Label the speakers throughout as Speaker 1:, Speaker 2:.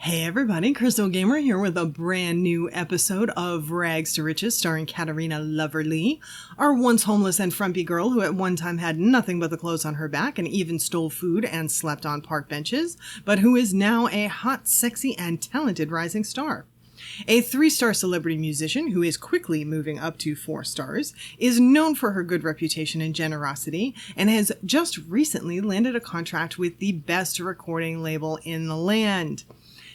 Speaker 1: Hey everybody, Krystal Gamer here with a brand new episode of Rags to Riches starring Katerina Loverly, our once homeless and frumpy girl who at one time had nothing but the clothes on her back and even stole food and slept on park benches, but who is now a hot, sexy, and talented rising star. A 3-star celebrity musician who is quickly moving up to 4 stars, is known for her good reputation and generosity, and has just recently landed a contract with the best recording label in the land.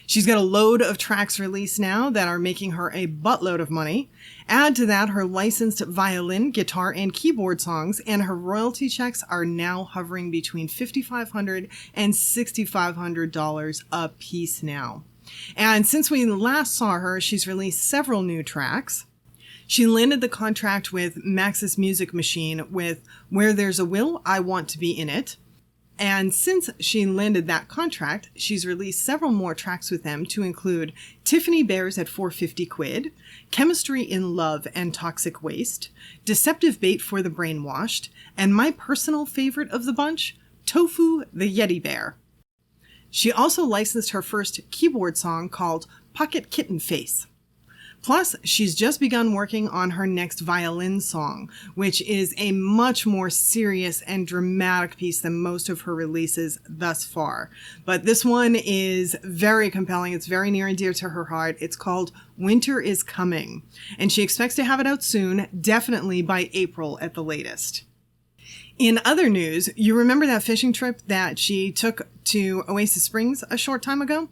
Speaker 1: She's got a load of tracks released now that are making her a buttload of money. Add to that her licensed violin, guitar, and keyboard songs, and her royalty checks are now hovering between $5,500 and $6,500 a piece now. And since we last saw her, she's released several new tracks. She landed the contract with Maxis Music Machine with Where There's a Will, I Want to Be in It. And since she landed that contract, she's released several more tracks with them to include Tiffany Bears at 450 quid, Chemistry in Love and Toxic Waste, Deceptive Bait for the Brainwashed, and my personal favorite of the bunch, Tofu the Yeti Bear. She also licensed her first keyboard song called Pocket Kitten Face. Plus, she's just begun working on her next violin song, which is a much more serious and dramatic piece than most of her releases thus far. But this one is very compelling. It's very near and dear to her heart. It's called Winter is Coming, and she expects to have it out soon, definitely by April at the latest. In other news, you remember that fishing trip that she took to Oasis Springs a short time ago?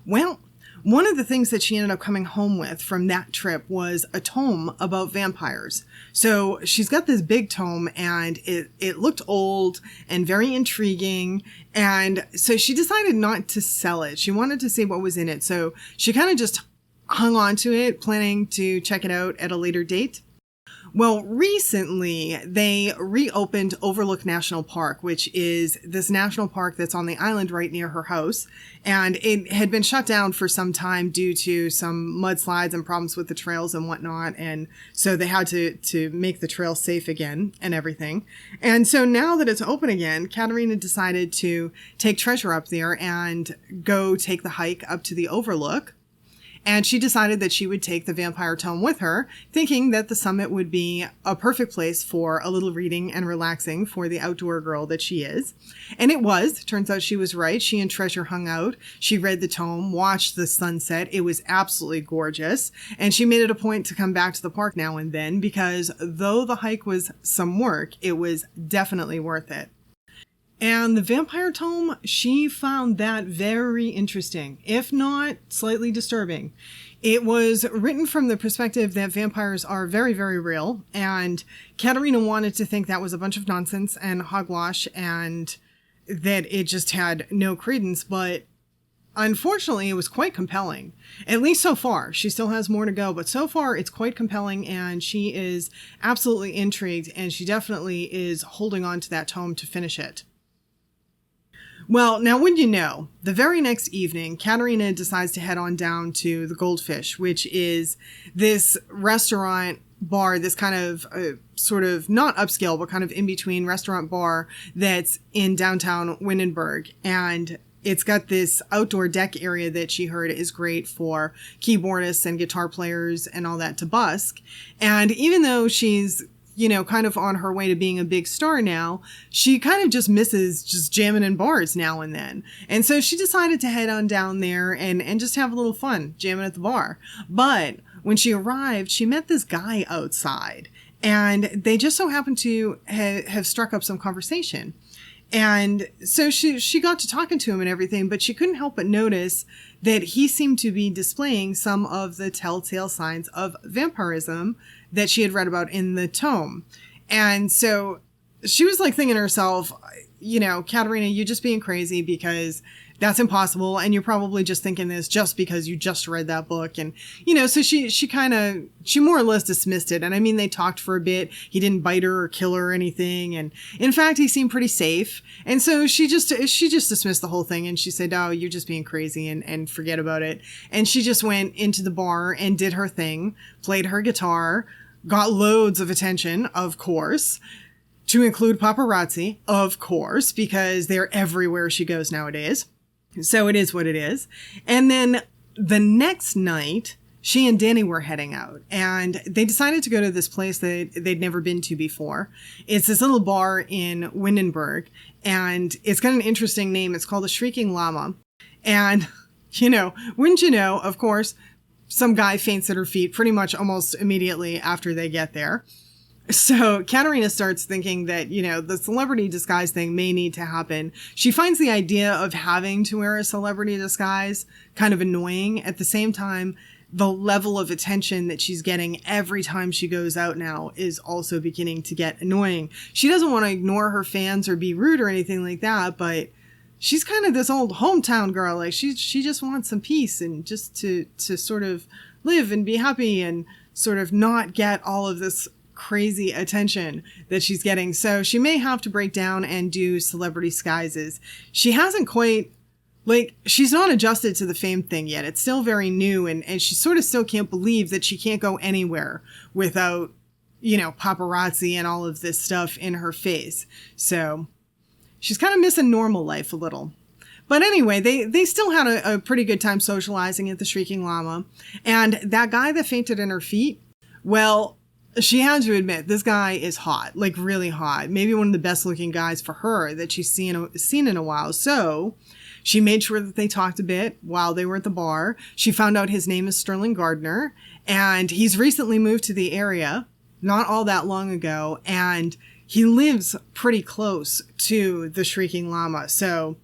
Speaker 1: Well, one of the things that she ended up coming home with from that trip was a tome about vampires. So she's got this big tome, and it looked old and very intriguing. And so she decided not to sell it. She wanted to see what was in it. So she kind of just hung on to it, planning to check it out at a later date. Well, recently they reopened Overlook National Park, which is this national park that's on the island right near her house. And it had been shut down for some time due to some mudslides and problems with the trails and whatnot. And so they had to make the trail safe again and everything. And so now that it's open again, Katerina decided to take Treasure up there and go take the hike up to the Overlook. And she decided that she would take the vampire tome with her, thinking that the summit would be a perfect place for a little reading and relaxing for the outdoor girl that she is. And it was. Turns out she was right. She and Treasure hung out. She read the tome, watched the sunset. It was absolutely gorgeous. And she made it a point to come back to the park now and then because though the hike was some work, it was definitely worth it. And the vampire tome, she found that very interesting, if not slightly disturbing. It was written from the perspective that vampires are very, very real, and Katerina wanted to think that was a bunch of nonsense and hogwash and that it just had no credence, but unfortunately it was quite compelling, at least so far. She still has more to go, but so far it's quite compelling, and she is absolutely intrigued, and she definitely is holding on to that tome to finish it. Well, now wouldn't you know, the very next evening, Katerina decides to head on down to the Goldfish, which is this restaurant bar, this kind of sort of not upscale, but kind of in-between restaurant bar that's in downtown Windenburg. And it's got this outdoor deck area that she heard is great for keyboardists and guitar players and all that to busk. And even though she's kind of on her way to being a big star now, she kind of just misses just jamming in bars now and then. And so she decided to head on down there and just have a little fun jamming at the bar. But when she arrived, she met this guy outside, and they just so happened to have struck up some conversation. And so she got to talking to him and everything, but she couldn't help but notice that he seemed to be displaying some of the telltale signs of vampirism that she had read about in the tome. And so she was like thinking to herself, Katerina, you're just being crazy because that's impossible. And you're probably just thinking this just because you just read that book. And, so she more or less dismissed it. And I mean, they talked for a bit. He didn't bite her or kill her or anything. And in fact, he seemed pretty safe. And so she just dismissed the whole thing. And she said, oh, you're just being crazy and forget about it. And she just went into the bar and did her thing, played her guitar, got loads of attention, of course, to include paparazzi, of course, because they're everywhere she goes nowadays. So it is what it is. And then the next night, she and Danny were heading out, and they decided to go to this place that they'd never been to before. It's this little bar in Windenburg, and it's got an interesting name. It's called the Shrieking Llama. And, wouldn't you know, of course, some guy faints at her feet pretty much almost immediately after they get there. So Katerina starts thinking that, the celebrity disguise thing may need to happen. She finds the idea of having to wear a celebrity disguise kind of annoying. At the same time, the level of attention that she's getting every time she goes out now is also beginning to get annoying. She doesn't want to ignore her fans or be rude or anything like that, but she's kind of this old hometown girl. Like she just wants some peace and just to sort of live and be happy and sort of not get all of this crazy attention that she's getting. So she may have to break down and do celebrity disguises. She hasn't quite, she's not adjusted to the fame thing yet. It's still very new, and she sort of still can't believe that she can't go anywhere without, paparazzi and all of this stuff in her face. So she's kind of missing normal life a little. But anyway, they still had a pretty good time socializing at the Shrieking Llama. And that guy that fainted in her feet, well, she had to admit, this guy is hot, really hot. Maybe one of the best looking guys for her that she's seen in a while. So she made sure that they talked a bit while they were at the bar. She found out his name is Sterling Gardner, and he's recently moved to the area, not all that long ago, and he lives pretty close to the Shrieking Llama. So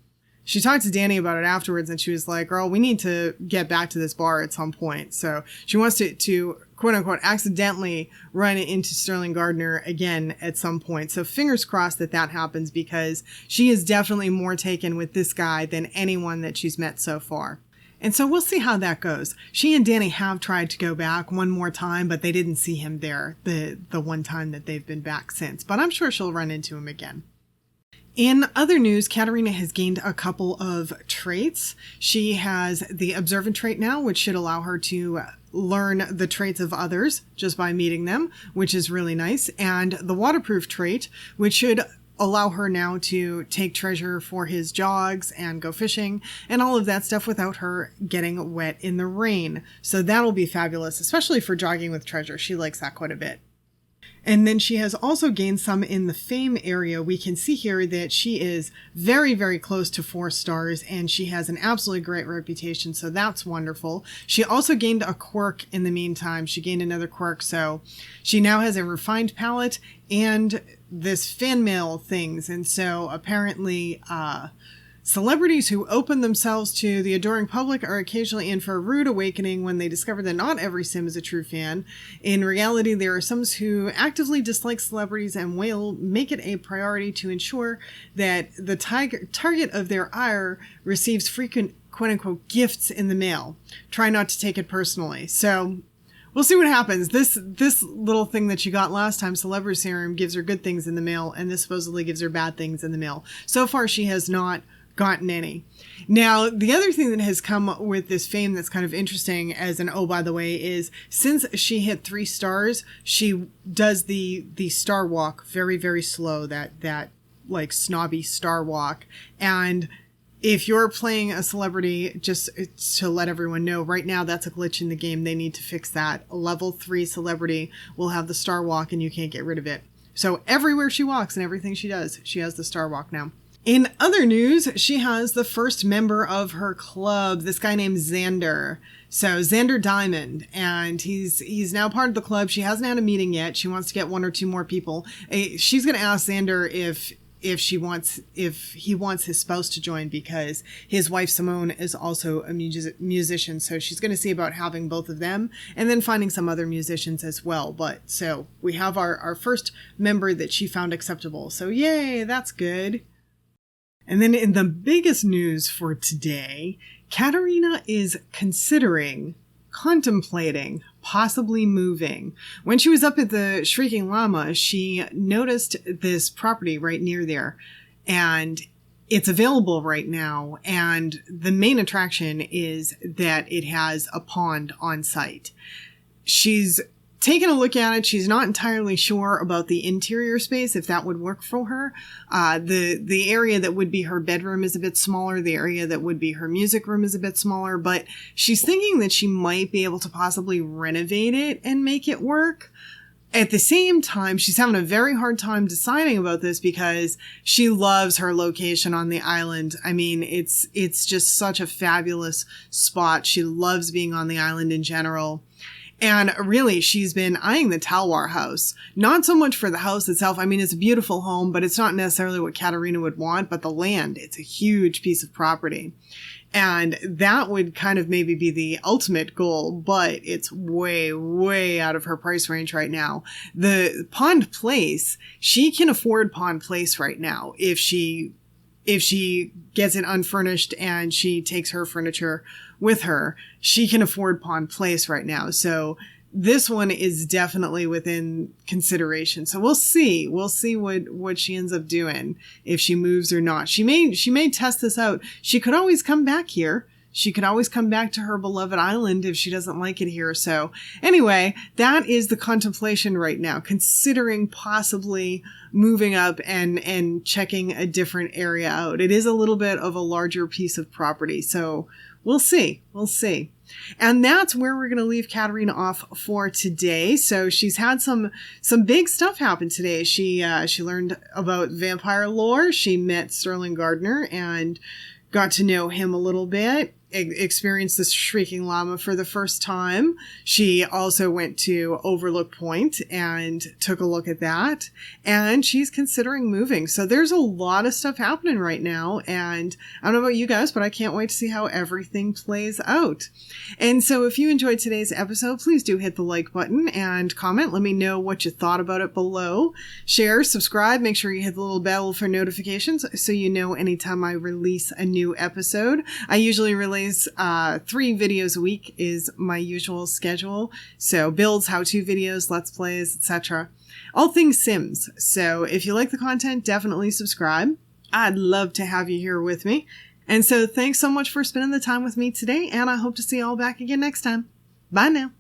Speaker 1: she talked to Danny about it afterwards, and she was like, girl, we need to get back to this bar at some point. So she wants to quote unquote accidentally run into Sterling Gardner again at some point. So fingers crossed that happens, because she is definitely more taken with this guy than anyone that she's met so far. And so we'll see how that goes. She and Danny have tried to go back one more time, but they didn't see him there the one time that they've been back since. But I'm sure she'll run into him again. In other news, Katerina has gained a couple of traits. She has the observant trait now, which should allow her to learn the traits of others just by meeting them, which is really nice. And the waterproof trait, which should allow her now to take Treasure for his jogs and go fishing and all of that stuff without her getting wet in the rain. So that'll be fabulous, especially for jogging with Treasure. She likes that quite a bit. And then she has also gained some in the fame area. We can see here that she is very, very close to 4 stars, and she has an absolutely great reputation. So that's wonderful. She also gained a quirk in the meantime. She gained another quirk. So she now has a refined palate and this fan mail things. And so apparently, celebrities who open themselves to the adoring public are occasionally in for a rude awakening when they discover that not every sim is a true fan. In reality, there are some who actively dislike celebrities and will make it a priority to ensure that the target of their ire receives frequent quote-unquote gifts in the mail. Try not to take it personally. So we'll see what happens. This little thing that she got last time, Celebrity Serum, gives her good things in the mail, and this supposedly gives her bad things in the mail. So far, she has not gotten any. Now, the other thing that has come with this fame that's kind of interesting as an, oh, by the way, is since she hit 3 stars, she does the star walk very, very slow, that like snobby star walk. And if you're playing a celebrity, just to let everyone know, right now that's a glitch in the game. They need to fix that. A level 3 celebrity will have the star walk and you can't get rid of it. So everywhere she walks and everything she does, she has the star walk now. In other news, she has the first member of her club, this guy named Xander. So Xander Diamond, and he's now part of the club. She hasn't had a meeting yet. She wants to get 1 or 2 more people. She's going to ask Xander if he wants his spouse to join, because his wife Simone is also a musician. So she's going to see about having both of them and then finding some other musicians as well. But so we have our first member that she found acceptable. So yay, that's good. And then in the biggest news for today, Katerina is contemplating, possibly moving. When she was up at the Shrieking Llama, she noticed this property right near there, and it's available right now. And the main attraction is that it has a pond on site. She's taking a look at it, she's not entirely sure about the interior space, if that would work for her. The area that would be her bedroom is a bit smaller. The area that would be her music room is a bit smaller, but she's thinking that she might be able to possibly renovate it and make it work. At the same time, she's having a very hard time deciding about this because she loves her location on the island. I mean, it's just such a fabulous spot. She loves being on the island in general. And really, she's been eyeing the Talwar house. Not so much for the house itself. I mean, it's a beautiful home, but it's not necessarily what Katerina would want. But the land, it's a huge piece of property. And that would kind of maybe be the ultimate goal, but it's way, way out of her price range right now. The Pond Place, she can afford Pond Place right now if she gets it unfurnished and she takes her furniture with her. She can afford Pond Place right now. So this one is definitely within consideration. So we'll see. We'll see what she ends up doing, if she moves or not. She may test this out. She could always come back here. She could always come back to her beloved island if she doesn't like it here. So anyway, that is the contemplation right now, considering possibly moving up and checking a different area out. It is a little bit of a larger piece of property. So we'll see. We'll see. And that's where we're going to leave Katerina off for today. So she's had some big stuff happen today. She learned about vampire lore. She met Sterling Gardner and got to know him a little bit. Experienced the Shrieking Llama for the first time. She also went to Overlook Point and took a look at that. And she's considering moving. So there's a lot of stuff happening right now. And I don't know about you guys, but I can't wait to see how everything plays out. And so if you enjoyed today's episode, please do hit the like button and comment. Let me know what you thought about it below. Share, subscribe, make sure you hit the little bell for notifications so you know anytime I release a new episode. I usually release 3 videos a week is my usual schedule. So builds, how-to videos, let's plays, etc. All things Sims. So if you like the content, definitely subscribe. I'd love to have you here with me. And so thanks so much for spending the time with me today, and I hope to see you all back again next time. Bye now.